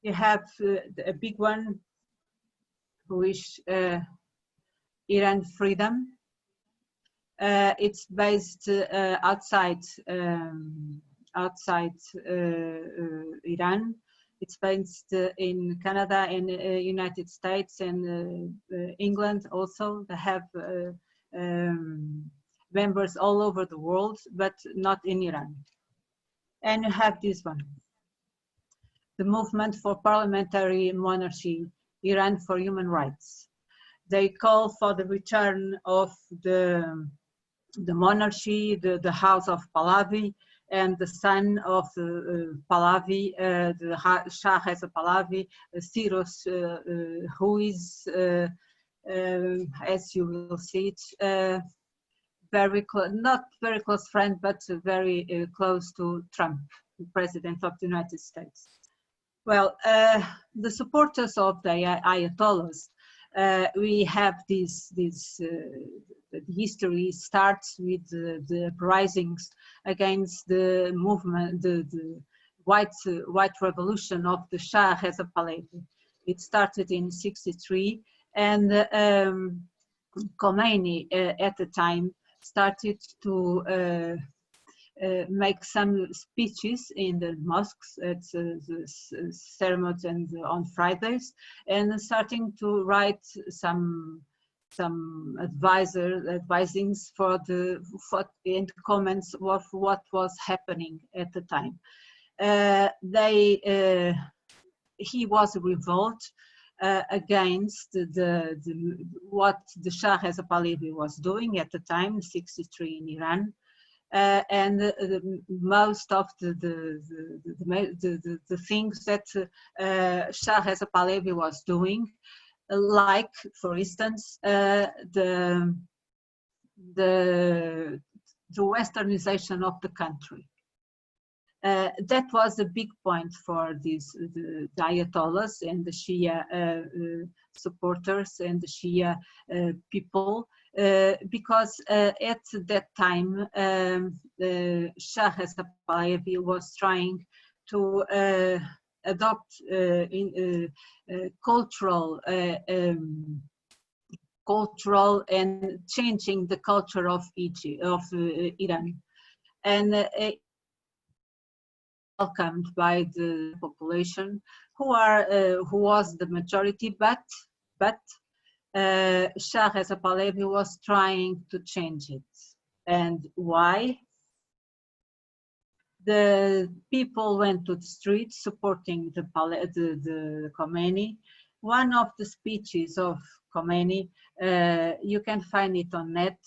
You have a big one, which Iran freedom. It's based outside Iran. It's based in Canada and United States and England also. They have members all over the world, but not in Iran. And you have this one, the Movement for Parliamentary Monarchy, Iran for Human Rights. They call for the return of the monarchy, the House of Pahlavi, and the son of Pahlavi, the Shah Reza Pahlavi, Cyrus, who is, as you will see it, not very close friend, but very close to Trump, the President of the United States. Well, the supporters of the Ayatollahs, we have the history starts with the uprisings against the movement, the white revolution of the Shah Reza Pahlavi. It started in '63, and Khomeini at the time started to make some speeches in the mosques at the ceremonies and on Fridays, and starting to write some advisings and comments of what was happening at the time. He was a revolt against what the Shah Reza Pahlavi was doing at the time, '63 in Iran. And most of the things that Shah Reza Pahlavi was doing, like, for instance, the westernization of the country. That was a big point for the Ayatollahs and the Shia supporters and the Shia people, because at that time Shah Reza Pahlavi was trying to adopt cultural and changing the culture of Iran, and welcomed by the population, who was the majority, but Shah Reza Pahlavi was trying to change it. And why? The people went to the streets supporting the Khomeini. One of the speeches of Khomeini, you can find it on net.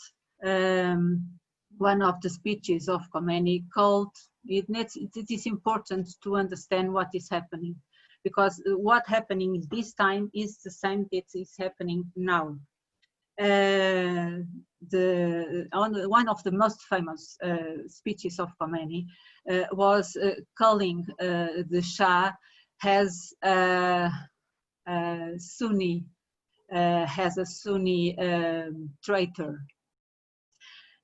One of the speeches of Khomeini called, it is important to understand what is happening, because what happening this time is the same that is happening now. One of the most famous speeches of Khomeini was calling the Shah as a Sunni traitor.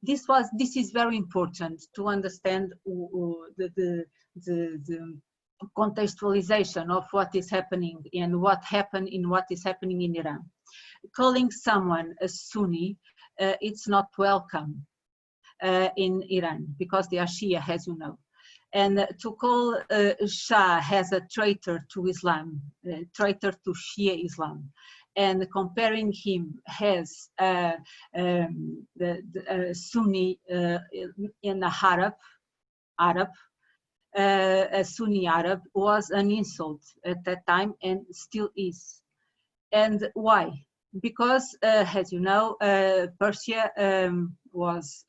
This is very important to understand the contextualization of what is happening and what happened in what is happening in Iran. Calling someone a Sunni, it's not welcome in Iran, because they are Shia, as you know. And to call Shah as a traitor to Islam, traitor to Shia Islam, and comparing him as the Sunni in the Arab, a Sunni Arab, was an insult at that time and still is. And why? Because, as you know, Persia was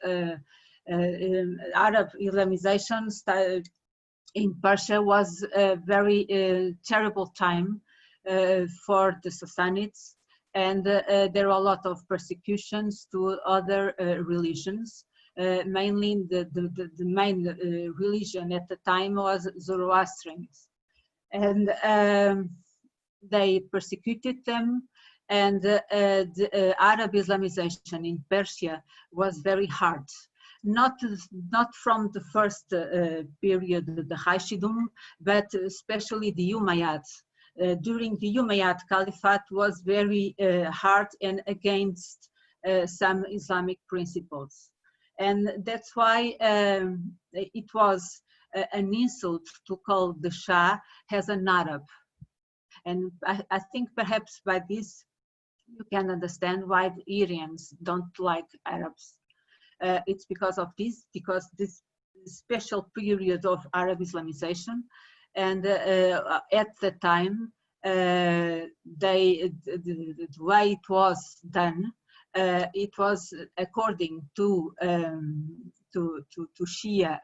Arab Islamization in Persia was a very terrible time for the Sassanids, and there are a lot of persecutions to other religions. Mainly the main religion at the time was Zoroastrians, and they persecuted them, and the Arab Islamization in Persia was very hard. Not from the first period, the Rashidun, but especially the Umayyads. during the Umayyad Caliphate was very hard and against some Islamic principles. And that's why it was an insult to call the Shah as an Arab. And I think perhaps by this you can understand why the Iranians don't like Arabs. It's because of this, because this special period of Arab Islamization, and at the time, the way it was done, it was according to Shia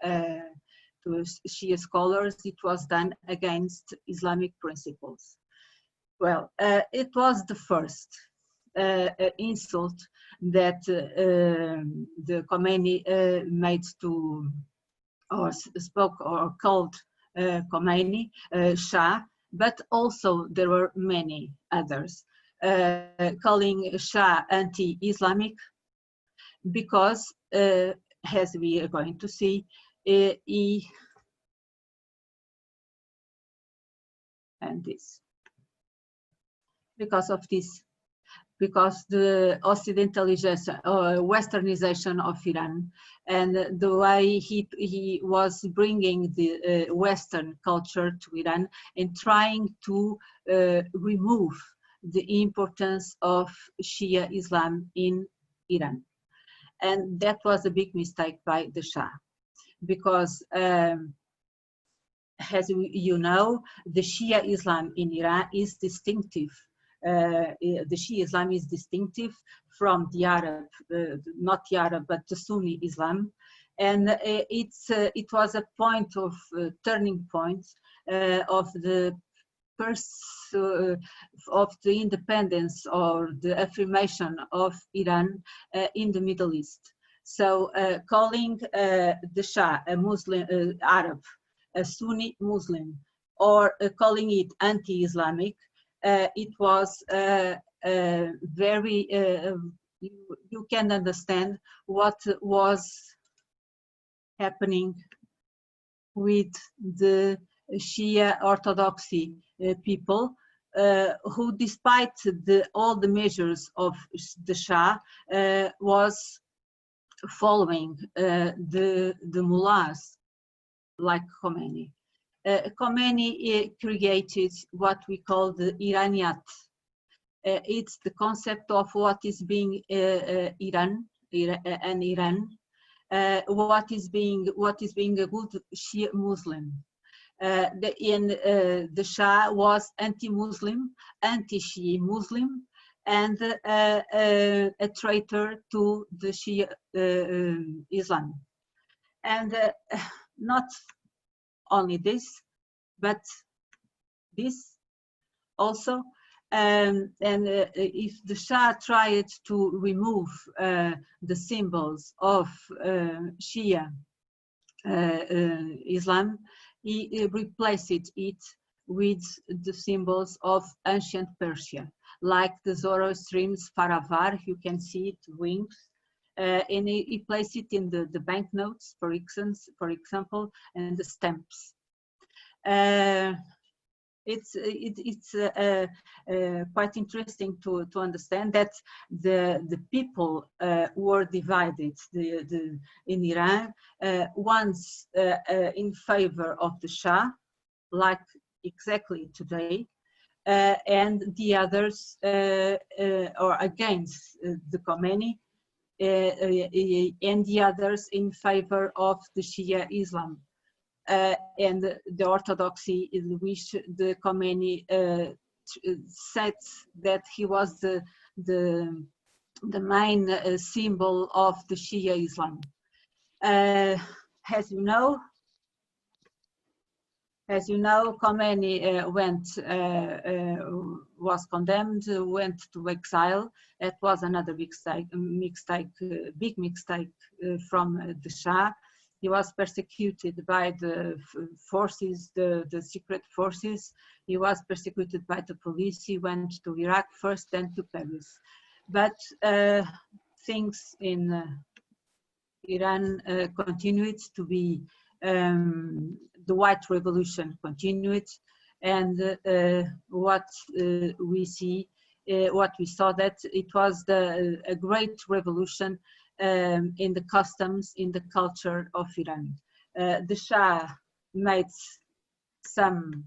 scholars, it was done against Islamic principles. Well, it was the first insult that the Khomeini made to, or spoke or called Khomeini Shah, but also there were many others calling Shah anti-Islamic because, as we are going to see, because of this, because the Occidentalization or Westernization of Iran and the way he was bringing the Western culture to Iran and trying to remove the importance of Shia Islam in Iran. And that was a big mistake by the Shah, because as you know, the Shia Islam in Iran is distinctive. The Shia Islam is distinctive from the Arab, not the Arab, but the Sunni Islam. And it was a point of turning point of the independence or the affirmation of Iran in the Middle East. So calling the Shah a Muslim, Arab, a Sunni Muslim, or calling it anti-Islamic, it was very, you can understand what was happening with the Shia Orthodoxy people, who, despite all the measures of the Shah, was following the mullahs like Khomeini. Khomeini created what we call the Iraniyat. It's the concept of what is being Iran, what is being a good Shia Muslim. The Shah was anti-Muslim, anti-Shia Muslim, and a traitor to the Shia Islam. And not only this, but this also. If the Shah tried to remove the symbols of Shia Islam, he replaced it with the symbols of ancient Persia, like the Zoroastrian's Faravar, you can see it, wings, and he placed it in the banknotes, for example, and the stamps. It's quite interesting to understand that the people were divided in Iran, once in favor of the Shah, like exactly today, and the others or against the Khomeini, and the others in favor of the Shia Islam. And the orthodoxy in which the Khomeini said that he was the main symbol of the Shia Islam. As you know, Khomeini was condemned, went to exile. That was another big mistake from the Shah. He was persecuted by the forces, the secret forces. He was persecuted by the police. He went to Iraq first, then to Paris. But things in Iran continued to be, the White Revolution continued, And what we saw that it was a great revolution in the customs, in the culture of Iran. The Shah made some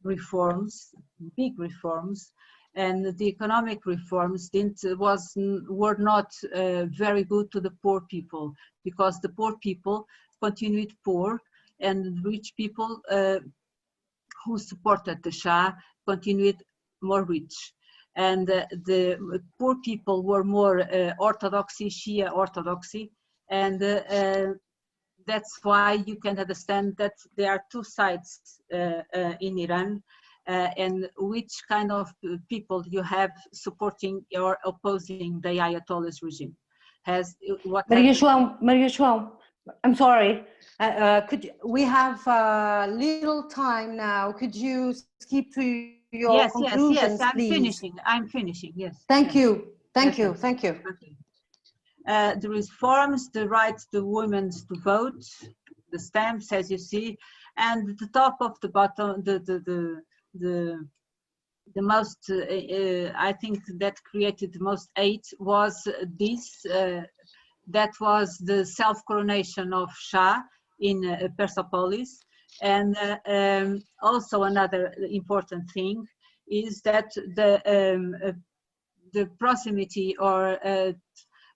reforms, big reforms, and the economic reforms were not very good to the poor people, because the poor people continued poor, and rich people who supported the Shah continued more rich. And the poor people were more orthodoxy, Shia orthodoxy, and that's why you can understand that there are two sides in Iran, and which kind of people you have supporting or opposing the Ayatollah's regime. Maria João, I'm sorry. We have little time now. Could you skip to your conclusions, yes, please? I'm finishing, yes. Thank you. Okay. Okay. The reforms, the right to women to vote, the stamps, as you see, and the top of the bottom, the most, I think that created the most hate was this, that was the self-coronation of Shah in Persepolis. And also another important thing is that the proximity, or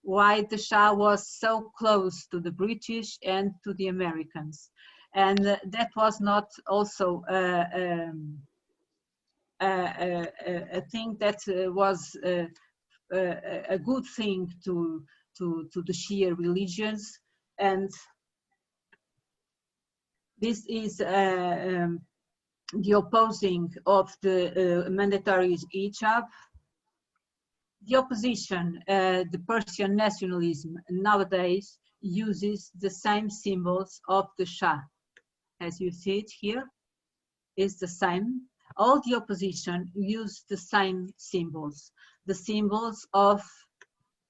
why the Shah was so close to the British and to the Americans. And that was not also a thing that was a good thing to the Shia religions. And this is the opposing of the mandatory hijab. The opposition, the Persian nationalism, nowadays uses the same symbols of the Shah. As you see it here, is the same. All the opposition use the same symbols, the symbols of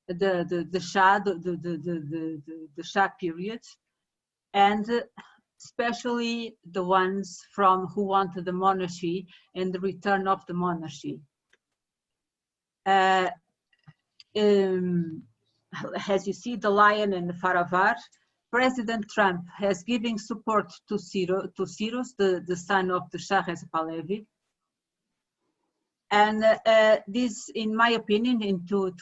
the Shah, the Shah period, and especially the ones from who wanted the monarchy and the return of the monarchy. As you see, the lion and the Faravar, President Trump has given support to Cyrus, the son of the Shah Reza Pahlavi. And this, in my opinion, and to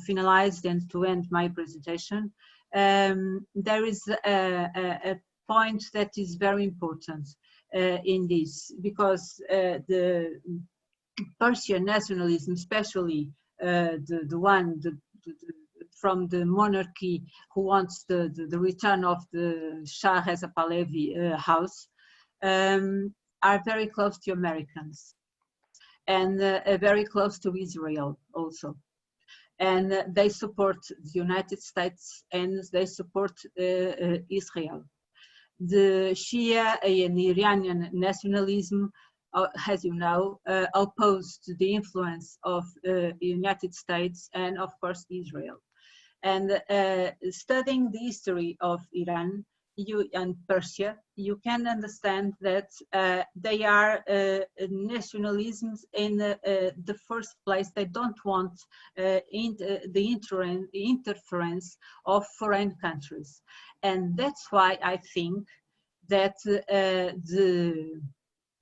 finalize and to end my presentation, there is a point that is very important in this, because the Persian nationalism, especially the one from the monarchy who wants the return of the Shah Reza Pahlavi house, are very close to Americans, and very close to Israel also. And they support the United States, and they support Israel. The Shia and Iranian nationalism, as you know, opposed the influence of the United States and, of course, Israel. And studying the history of Iran and Persia, you can understand that they are nationalisms in the first place. They don't want the interference of foreign countries. And that's why I think that the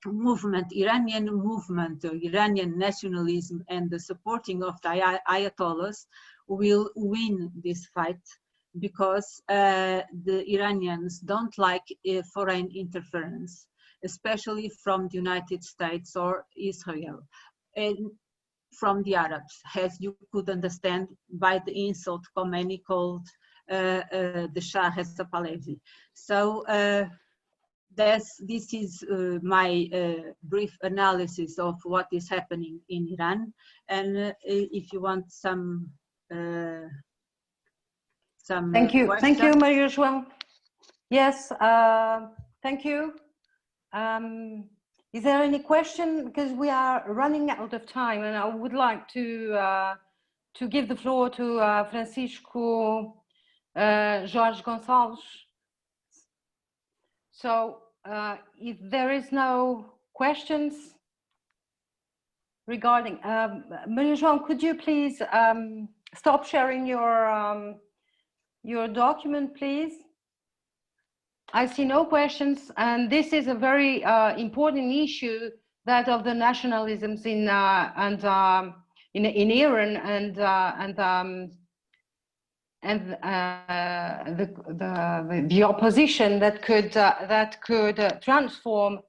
movement, Iranian movement, Iranian nationalism, and the supporting of the Ayatollahs will win this fight, because the Iranians don't like foreign interference, especially from the United States or Israel, and from the Arabs, as you could understand by the insult Khomeini called the Shah Reza Pahlavi. So this is my brief analysis of what is happening in Iran. And if you want some thank you. questions. Thank you, Maria João. Yes, thank you. Is there any question? Because we are running out of time, and I would like to give the floor to Francisco Jorge Gonçalves. So if there is no questions regarding, Maria João, could you please stop sharing your document, please? I see no questions, and this is a very important issue, that of the nationalisms in Iran and the opposition that could transform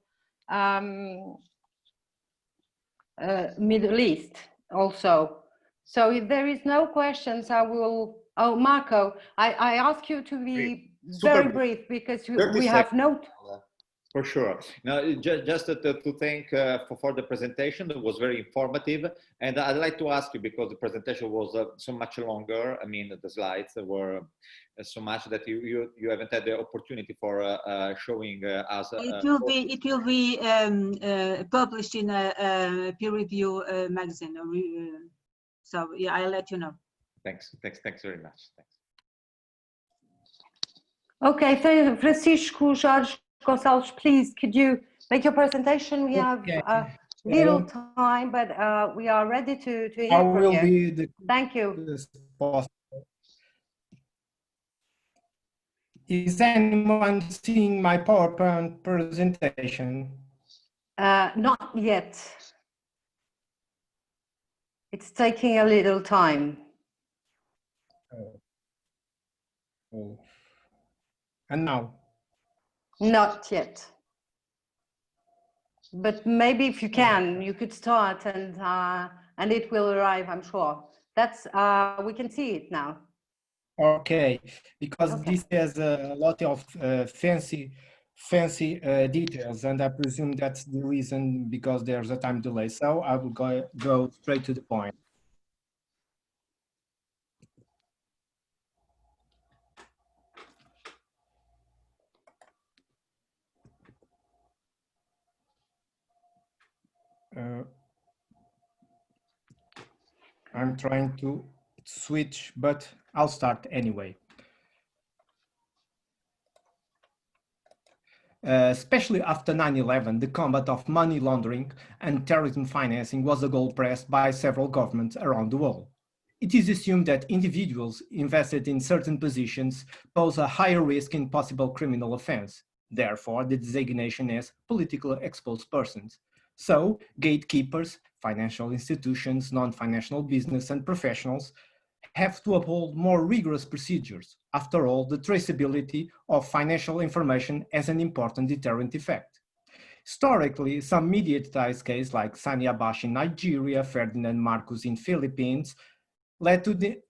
Middle East also. So if there is no questions, I will. Oh, Marco, I ask you to be very brief because we have no. For sure. Now, just to thank for the presentation. It was very informative, and I'd like to ask you, because the presentation was so much longer. I mean, the slides were so much that you haven't had the opportunity for showing us. It will be published in a peer review magazine. So yeah, I'll let you know. Thanks very much. Thanks. Okay, Francisco Jorge Gonçalves, please, could you make your presentation? We have little time, but we are ready to hear from you. Thank you. Is anyone seeing my PowerPoint presentation? Not yet. It's taking a little time. Oh. And now? Not yet. But maybe if you can, you could start, and it will arrive, I'm sure. That's we can see it now. Okay, because this has a lot of fancy details, and I presume that's the reason, because there's a time delay. So I will go straight to the point. I'm trying to switch, but I'll start anyway. Especially after 9/11, the combat of money laundering and terrorism financing was a goal pressed by several governments around the world. It is assumed that individuals invested in certain positions pose a higher risk in possible criminal offense. Therefore, the designation as politically exposed persons. So, gatekeepers, financial institutions, non-financial business and professionals have to uphold more rigorous procedures. After all, the traceability of financial information has an important deterrent effect. Historically, some mediatized cases like Sani Abacha in Nigeria, Ferdinand Marcos in Philippines, led to the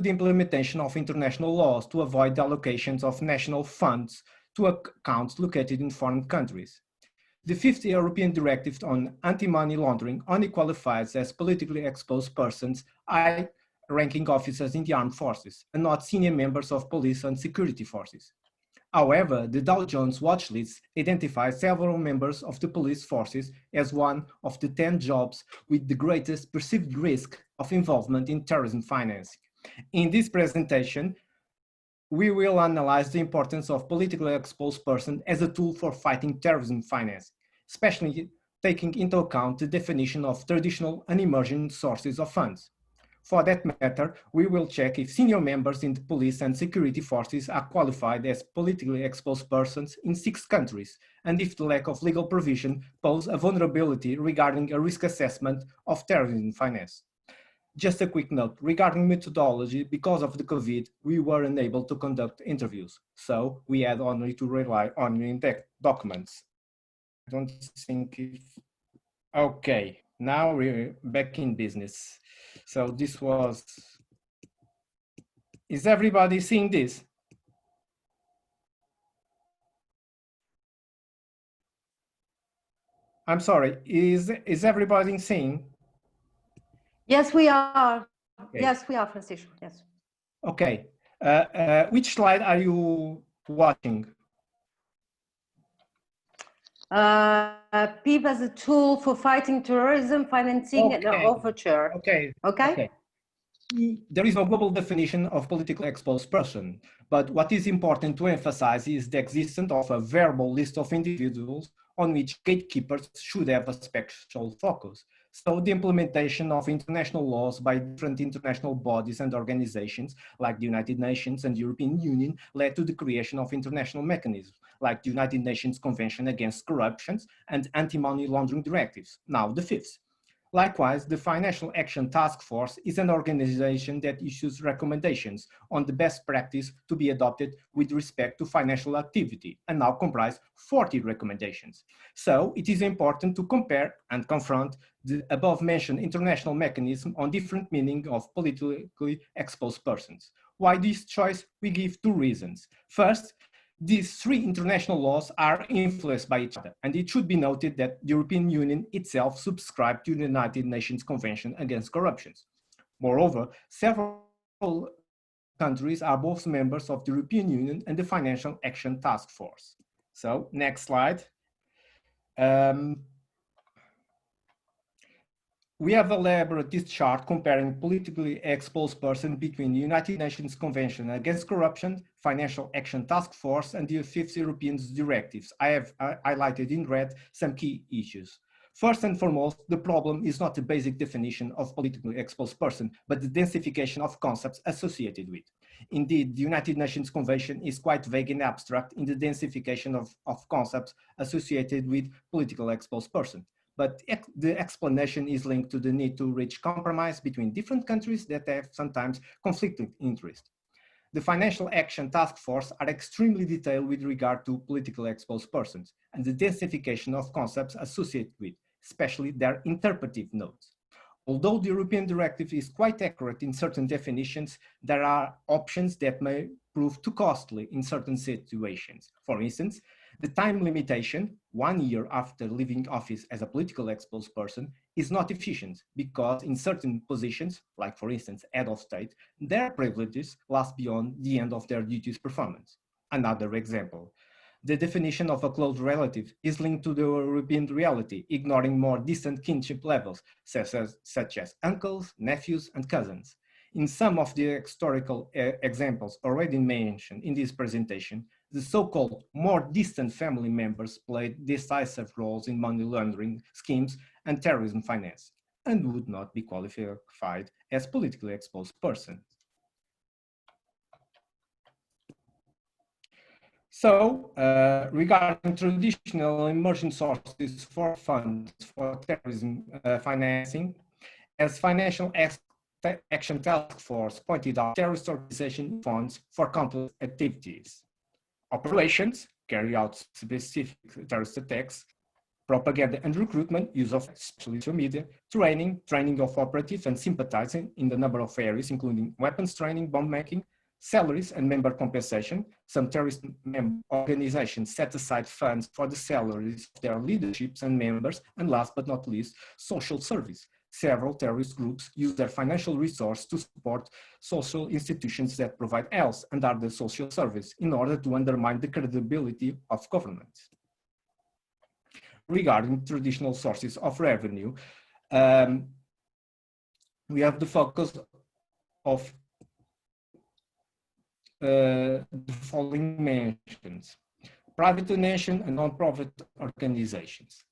implementation of international laws to avoid the allocations of national funds to accounts located in foreign countries. The 5th European Directive on Anti-Money Laundering only qualifies as politically exposed persons high-ranking officers in the armed forces and not senior members of police and security forces. However, the Dow Jones watch list identifies several members of the police forces as one of the 10 jobs with the greatest perceived risk of involvement in terrorism financing. In this presentation, we will analyze the importance of politically exposed persons as a tool for fighting terrorism financing, especially taking into account the definition of traditional and emerging sources of funds. For that matter, we will check if senior members in the police and security forces are qualified as politically exposed persons in 6 countries, and if the lack of legal provision poses a vulnerability regarding a risk assessment of terrorism finance. Just a quick note, regarding methodology, because of the COVID, we were unable to conduct interviews, so we had only to rely on in-depth documents. I don't think if... Okay, now we're back in business. So this was... Is everybody seeing this? I'm sorry, is everybody seeing? Yes, we are. Okay. Yes, we are, Francisco. Yes. Okay. Which slide are you watching? PIB as a tool for fighting terrorism, financing, and overture. Okay. Okay. Okay. There is no global definition of politically exposed person, but what is important to emphasize is the existence of a verbal list of individuals on which gatekeepers should have a special focus. So the implementation of international laws by different international bodies and organizations like the United Nations and the European Union led to the creation of international mechanisms like the United Nations Convention Against Corruption and Anti-Money Laundering Directives, now the fifth. Likewise, the Financial Action Task Force is an organization that issues recommendations on the best practice to be adopted with respect to financial activity and now comprise 40 recommendations. So it is important to compare and confront the above-mentioned international mechanism on different meaning of politically exposed persons. Why this choice? We give two reasons. First, these three international laws are influenced by each other, and it should be noted that the European Union itself subscribed to the United Nations Convention Against Corruption. Moreover, several countries are both members of the European Union and the Financial Action Task Force. So, next slide. We have elaborated this chart comparing politically exposed persons between the United Nations Convention Against Corruption, Financial Action Task Force, and the fifth European directives. I have highlighted in red some key issues. First and foremost, the problem is not the basic definition of politically exposed person, but the densification of concepts associated with. Indeed, the United Nations Convention is quite vague and abstract in the densification of concepts associated with political exposed person. But the explanation is linked to the need to reach compromise between different countries that have sometimes conflicting interests. The Financial Action Task Force are extremely detailed with regard to politically exposed persons and the densification of concepts associated with, especially their interpretive nodes. Although the European directive is quite accurate in certain definitions, there are options that may prove too costly in certain situations. For instance, the time limitation, 1 year after leaving office as a politically exposed person, is not efficient because in certain positions, like for instance, head of state, their privileges last beyond the end of their duties performance. Another example, the definition of a close relative is linked to the European reality, ignoring more distant kinship levels, such as uncles, nephews, and cousins. In some of the historical examples already mentioned in this presentation, the so-called more distant family members played decisive roles in money laundering schemes and terrorism finance, and would not be qualified as politically exposed persons. So, regarding traditional emerging sources for funds for terrorism financing, as Financial Action Task Force pointed out, terrorist organization funds for countless activities. Operations, carry out specific terrorist attacks, propaganda and recruitment, use of social media, training of operatives and sympathizing in the number of areas, including weapons training, bomb making, salaries and member compensation. Some terrorist organizations set aside funds for the salaries of their leaderships and members, and last but not least, social service. Several terrorist groups use their financial resources to support social institutions that provide health and other social service in order to undermine the credibility of governments. Regarding traditional sources of revenue, we have the focus of the following mentions: private donation and non-profit organizations.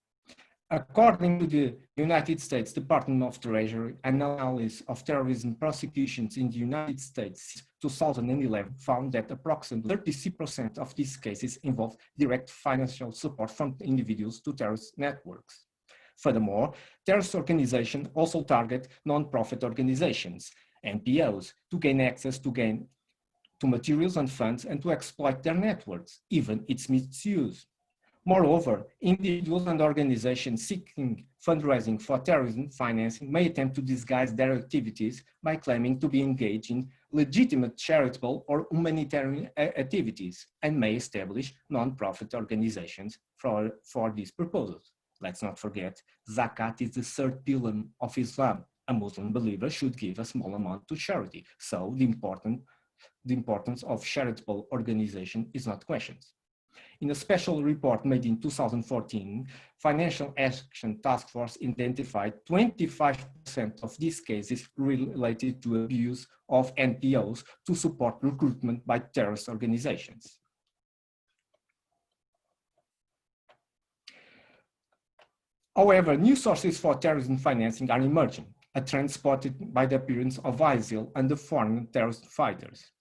According to the United States Department of Treasury, analysis of terrorism prosecutions in the United States 2011 found that approximately 36% of these cases involved direct financial support from individuals to terrorist networks. Furthermore, terrorist organizations also target non-profit organizations, NPOs, to gain access to materials and funds and to exploit their networks, even its misuse. Moreover, individuals and organizations seeking fundraising for terrorism financing may attempt to disguise their activities by claiming to be engaged in legitimate charitable or humanitarian activities and may establish non-profit organizations for these purposes. Let's not forget, Zakat is the third pillar of Islam. A Muslim believer should give a small amount to charity, so the importance of charitable organization is not questioned. In a special report made in 2014, Financial Action Task Force identified 25% of these cases related to abuse of NPOs to support recruitment by terrorist organizations. However, new sources for terrorism financing are emerging, a trend spotted by the appearance of ISIL and the foreign terrorist fighters.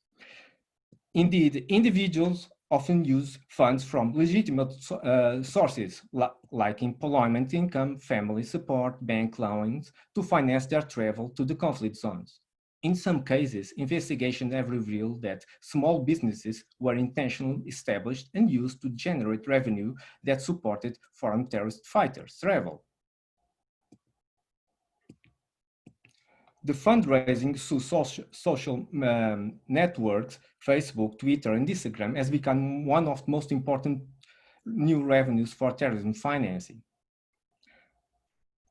Indeed, individuals often use funds from legitimate sources like employment income, family support, bank loans to finance their travel to the conflict zones. In some cases, investigations have revealed that small businesses were intentionally established and used to generate revenue that supported foreign terrorist fighters' travel. The fundraising through social networks, Facebook, Twitter, and Instagram has become one of the most important new revenues for terrorism financing.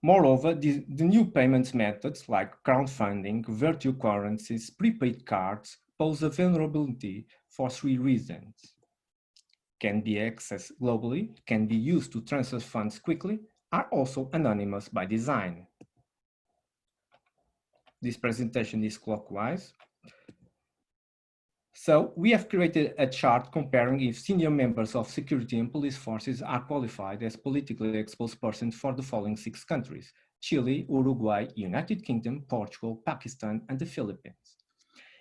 Moreover, the new payments methods like crowdfunding, virtual currencies, prepaid cards pose a vulnerability for three reasons. Can be accessed globally, can be used to transfer funds quickly, are also anonymous by design. This presentation is clockwise. So we have created a chart comparing if senior members of security and police forces are qualified as politically exposed persons for the following 6 countries: Chile, Uruguay, United Kingdom, Portugal, Pakistan, and the Philippines.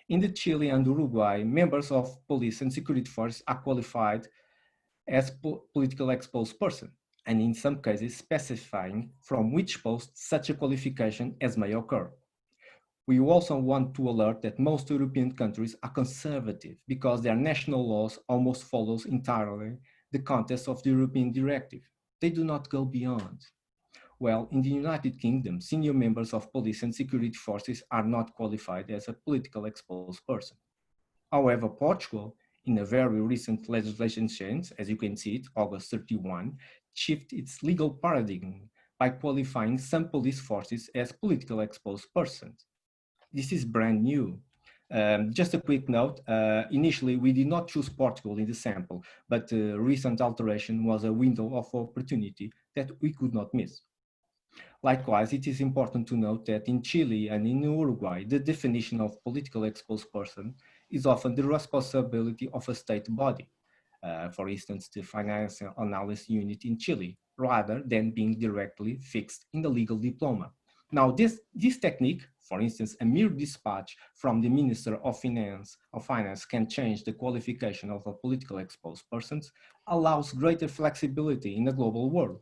In the Chile and Uruguay, members of police and security forces are qualified as political exposed person, and in some cases specifying from which post such a qualification as may occur. We also want to alert that most European countries are conservative because their national laws almost follows entirely the context of the European directive. They do not go beyond. Well, in the United Kingdom, senior members of police and security forces are not qualified as a political exposed person. However, Portugal, in a very recent legislation change, as you can see it, August 31, shifted its legal paradigm by qualifying some police forces as political exposed persons. This is brand new. Just a quick note, initially we did not choose Portugal in the sample, but the recent alteration was a window of opportunity that we could not miss. Likewise, it is important to note that in Chile and in Uruguay, the definition of political exposed person is often the responsibility of a state body, for instance, the Financial Analysis Unit in Chile, rather than being directly fixed in the legal diploma. Now, this technique, for instance, a mere dispatch from the Minister of Finance can change the qualification of a political exposed person, allows greater flexibility in a global world.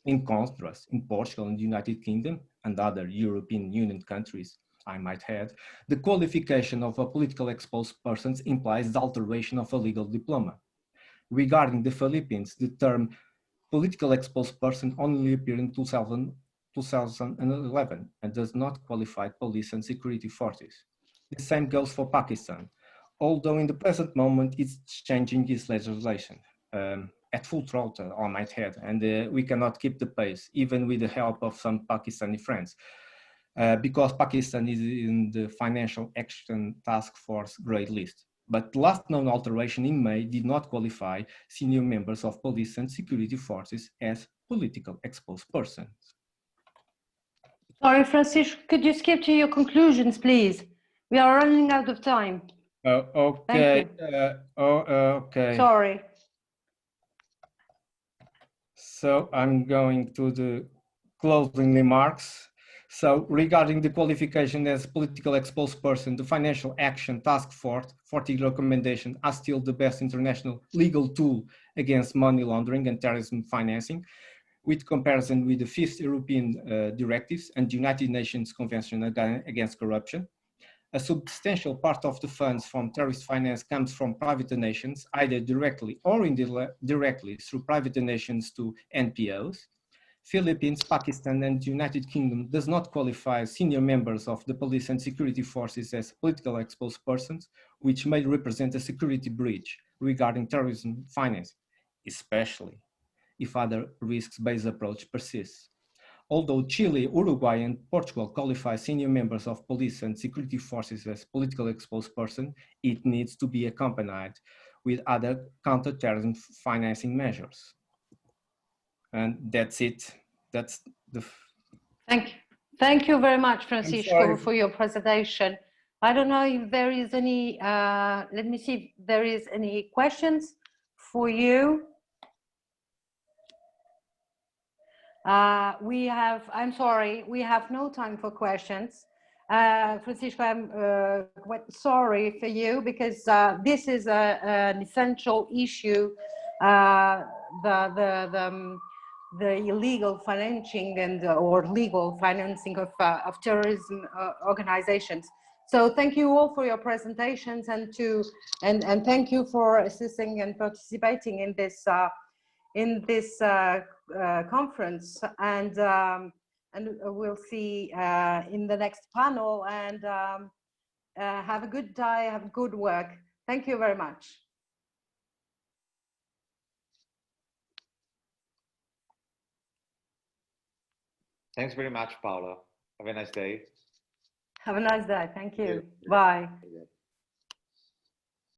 In contrast, in Portugal and the United Kingdom and other European Union countries, I might add, the qualification of a political exposed person implies the alteration of a legal diploma. Regarding the Philippines, the term political exposed person only appeared in 2011 and does not qualify police and security forces. The same goes for Pakistan, although in the present moment it's changing its legislation at full throttle, I might add, and we cannot keep the pace, even with the help of some Pakistani friends, because Pakistan is in the Financial Action Task Force grey list. But the last known alteration in May did not qualify senior members of police and security forces as political exposed persons. Sorry, Francisco, could you skip to your conclusions, please? We are running out of time. Okay. Okay. Sorry. So I'm going to the closing remarks. So regarding the qualification as political exposed person, the Financial Action Task Force 40 recommendations are still the best international legal tool against money laundering and terrorism financing, with comparison with the 5th European directives and the United Nations Convention Against Corruption. A substantial part of the funds from terrorist finance comes from private donations, either directly or indirectly through private donations to NPOs. Philippines, Pakistan, and the United Kingdom does not qualify senior members of the police and security forces as political exposed persons, which may represent a security breach regarding terrorism finance, especially if other risks-based approach persists. Although Chile, Uruguay, and Portugal qualify senior members of police and security forces as political exposed persons, it needs to be accompanied with other counterterrorism financing measures. And that's it. That's the... Thank you very much, Francisco, for your presentation. I don't know if there is any, let me see if there is any questions for you. I'm sorry, we have no time for questions. Francisco, I'm quite sorry for you because this is an essential issue, the illegal financing and or legal financing of terrorism organizations. So thank you all for your presentations and thank you for assisting and participating in this conference, and we'll see in the next panel, and have a good day, have good work. Thank you very much. Thanks very much, Paula. Have a nice day. Have a nice day. Thank you. Bye.